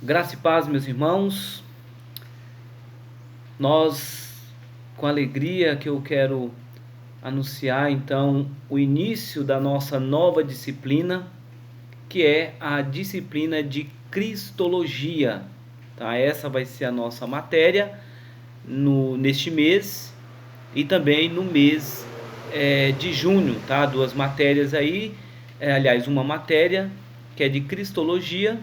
Graça e paz, meus irmãos. Nós, com alegria que eu quero anunciar então o início da nossa nova disciplina, que é a disciplina de Cristologia. Tá? Essa vai ser a nossa matéria neste mês e também no mês de junho, tá? Duas matérias aí, aliás, uma matéria que é de Cristologia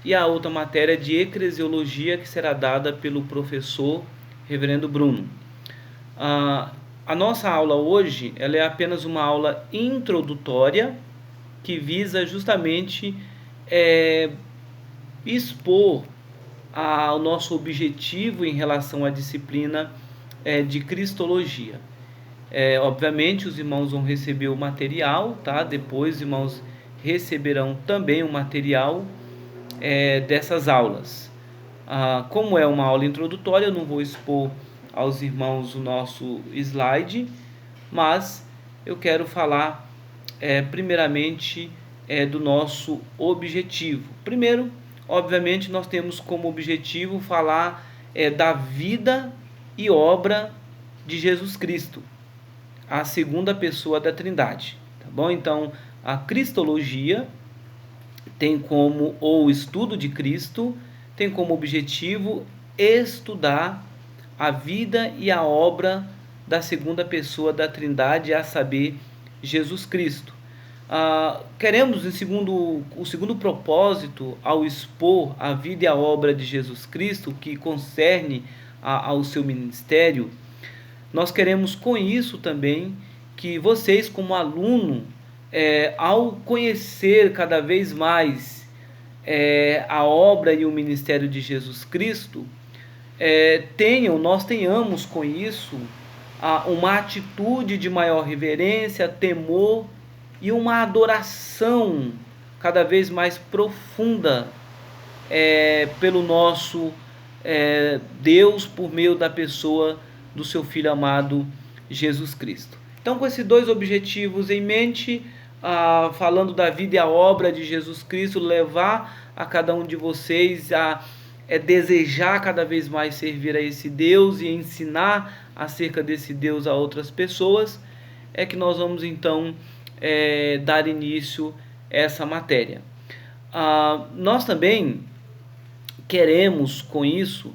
e a outra matéria de eclesiologia, que será dada pelo professor Reverendo Bruno. A nossa aula hoje ela é apenas uma aula introdutória que visa justamente expor o nosso objetivo em relação à disciplina de Cristologia. Obviamente os irmãos vão receber o material, tá? Depois os irmãos receberão também o material dessas aulas. Como é uma aula introdutória, eu não vou expor aos irmãos o nosso slide, mas eu quero falar primeiramente do nosso objetivo. Primeiro, obviamente, nós temos como objetivo falar da vida e obra de Jesus Cristo, a segunda pessoa da Trindade, tá bom? Então, a Cristologia tem como, ou o estudo de Cristo, tem como objetivo estudar a vida e a obra da segunda pessoa da Trindade, a saber, Jesus Cristo. Queremos, o segundo propósito, ao expor a vida e a obra de Jesus Cristo, que concerne ao seu ministério, nós queremos com isso também que vocês, como aluno, ao conhecer cada vez mais a obra e o ministério de Jesus Cristo, nós tenhamos com isso uma atitude de maior reverência, temor e uma adoração cada vez mais profunda pelo nosso Deus, por meio da pessoa do seu Filho amado Jesus Cristo. Então, com esses dois objetivos em mente, falando da vida e a obra de Jesus Cristo, levar a cada um de vocês a desejar cada vez mais servir a esse Deus e ensinar acerca desse Deus a outras pessoas, é que nós vamos então dar início a essa matéria. Nós também queremos com isso,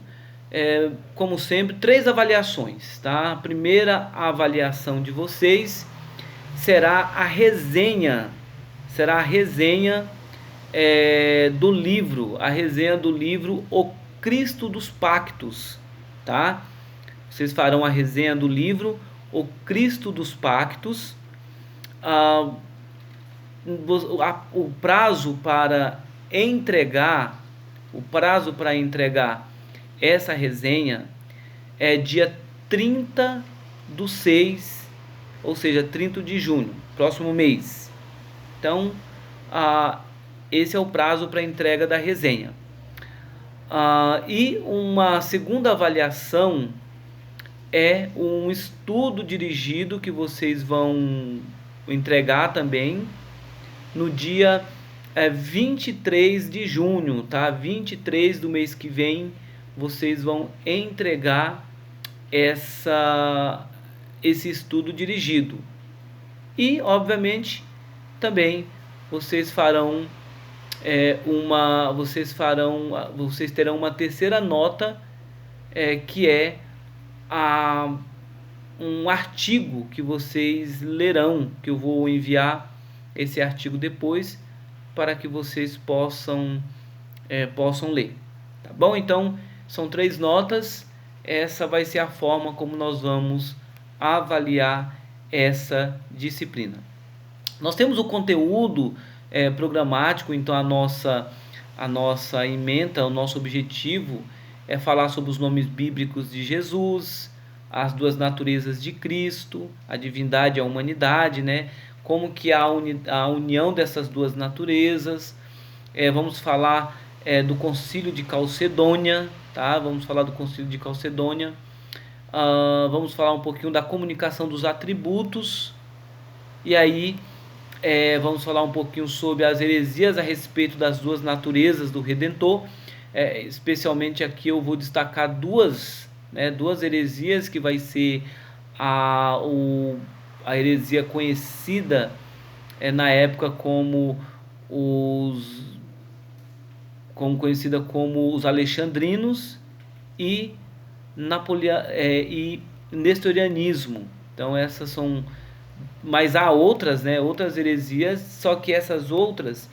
como sempre, 3 avaliações, tá? A primeira avaliação de vocês será a resenha do livro, O Cristo dos Pactos, tá? Vocês farão a resenha do livro O Cristo dos Pactos. O prazo para entregar essa resenha é dia 30/6, ou seja, 30 de junho, próximo mês. Então, esse é o prazo para entrega da resenha. E uma segunda avaliação é um estudo dirigido que vocês vão entregar também no dia 23 de junho, tá? 23 do mês que vem, vocês vão entregar esse estudo dirigido. E, obviamente, também vocês terão uma terceira nota, que é um artigo que vocês lerão, que eu vou enviar esse artigo depois, para que vocês possam ler, tá bom? Então, são 3 notas, essa vai ser a forma como nós vamos avaliar essa disciplina. Nós temos o conteúdo programático, então a nossa ementa, o nosso objetivo é falar sobre os nomes bíblicos de Jesus, as 2 naturezas de Cristo, a divindade e a humanidade, né? Como que a união dessas 2 naturezas. Vamos falar do Concílio de Calcedônia, tá? Vamos falar do Concílio de Calcedônia. Vamos falar um pouquinho da comunicação dos atributos. E aí, Vamos falar um pouquinho sobre as heresias a respeito das duas naturezas do Redentor. Especialmente aqui eu vou destacar duas heresias, que vai ser a heresia conhecida na época como conhecida como os alexandrinos e e nestorianismo. Então essas são, mas há outras, outras heresias, só que essas outras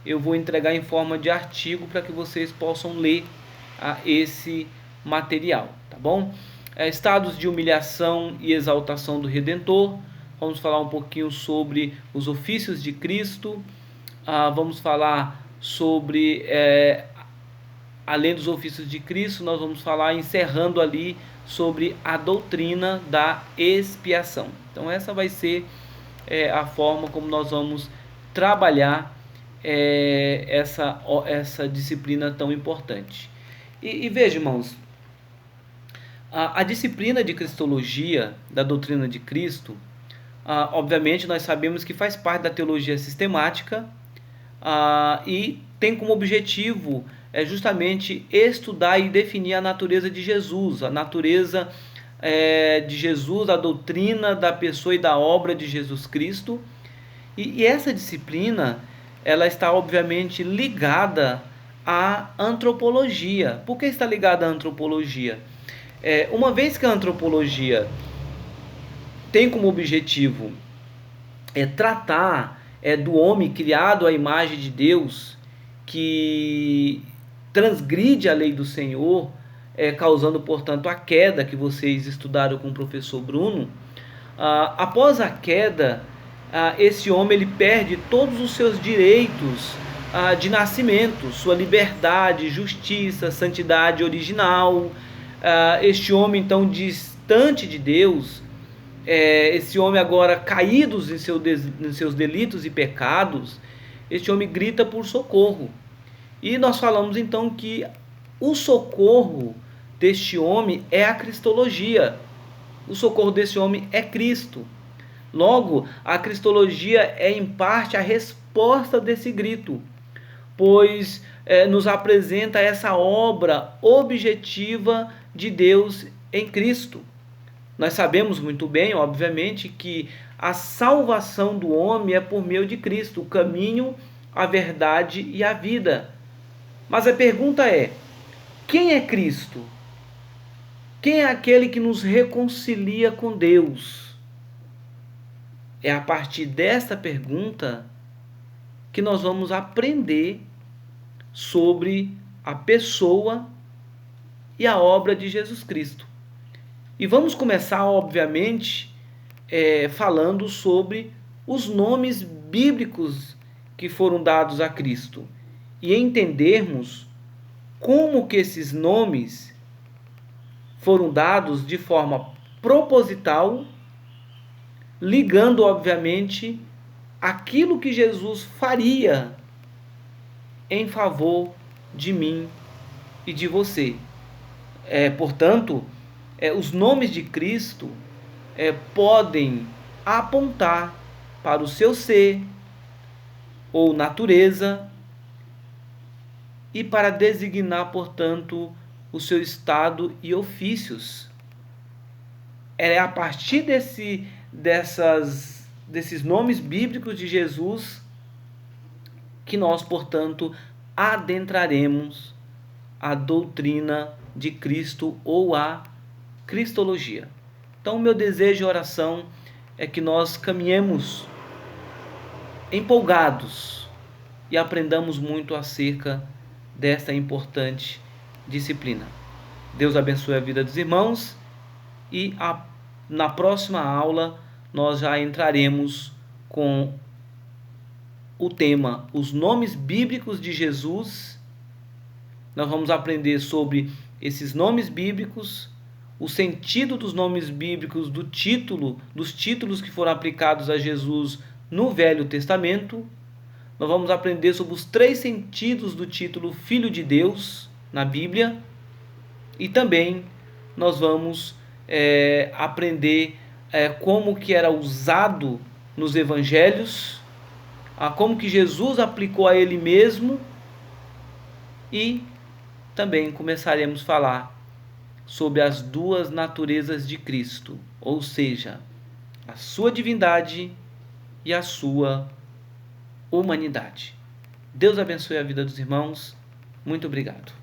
eu vou entregar em forma de artigo para que vocês possam ler esse material, tá bom? Estados de humilhação e exaltação do Redentor. Vamos falar um pouquinho sobre os ofícios de Cristo. Vamos falar sobre, além dos ofícios de Cristo, nós vamos falar, encerrando ali, sobre a doutrina da expiação. Então essa vai ser a forma como nós vamos trabalhar essa disciplina tão importante. E veja, irmãos, a disciplina de Cristologia, da doutrina de Cristo, obviamente nós sabemos que faz parte da teologia sistemática, e tem como objetivo justamente estudar e definir a natureza de Jesus, a natureza de Jesus, a doutrina da pessoa e da obra de Jesus Cristo. E essa disciplina, ela está obviamente ligada à antropologia. Por que está ligada à antropologia? Uma vez que a antropologia tem como objetivo tratar do homem criado à imagem de Deus, que transgride a lei do Senhor, causando, portanto, a queda que vocês estudaram com o professor Bruno. Após a queda, esse homem ele perde todos os seus direitos de nascimento, sua liberdade, justiça, santidade original. Este homem, então, distante de Deus, esse homem agora caído em seus delitos e pecados, este homem grita por socorro. E nós falamos então que o socorro deste homem é a cristologia. O socorro desse homem é Cristo. Logo, a cristologia é em parte a resposta desse grito, pois nos apresenta essa obra objetiva de Deus em Cristo. Nós sabemos muito bem, obviamente, que a salvação do homem é por meio de Cristo, o caminho, a verdade e a vida. Mas a pergunta é: quem é Cristo? Quem é aquele que nos reconcilia com Deus? É a partir desta pergunta que nós vamos aprender sobre a pessoa e a obra de Jesus Cristo. E vamos começar, obviamente, falando sobre os nomes bíblicos que foram dados a Cristo, e entendermos como que esses nomes foram dados de forma proposital, ligando, obviamente, aquilo que Jesus faria em favor de mim e de você. Portanto, os nomes de Cristo podem apontar para o seu ser ou natureza, e para designar, portanto, o seu estado e ofícios. É a partir desses nomes bíblicos de Jesus que nós, portanto, adentraremos a doutrina de Cristo ou a cristologia. Então, meu desejo e oração é que nós caminhemos empolgados e aprendamos muito acerca desta importante disciplina. Deus abençoe a vida dos irmãos, e na próxima aula nós já entraremos com o tema os nomes bíblicos de Jesus. Nós vamos aprender sobre esses nomes bíblicos, o sentido dos nomes bíblicos, dos títulos que foram aplicados a Jesus no Velho Testamento. Nós vamos aprender sobre os 3 sentidos do título Filho de Deus na Bíblia, e também nós vamos aprender como que era usado nos evangelhos como que Jesus aplicou a ele mesmo, e também começaremos a falar sobre as duas naturezas de Cristo, ou seja, a sua divindade e a sua humanidade. Deus abençoe a vida dos irmãos. Muito obrigado.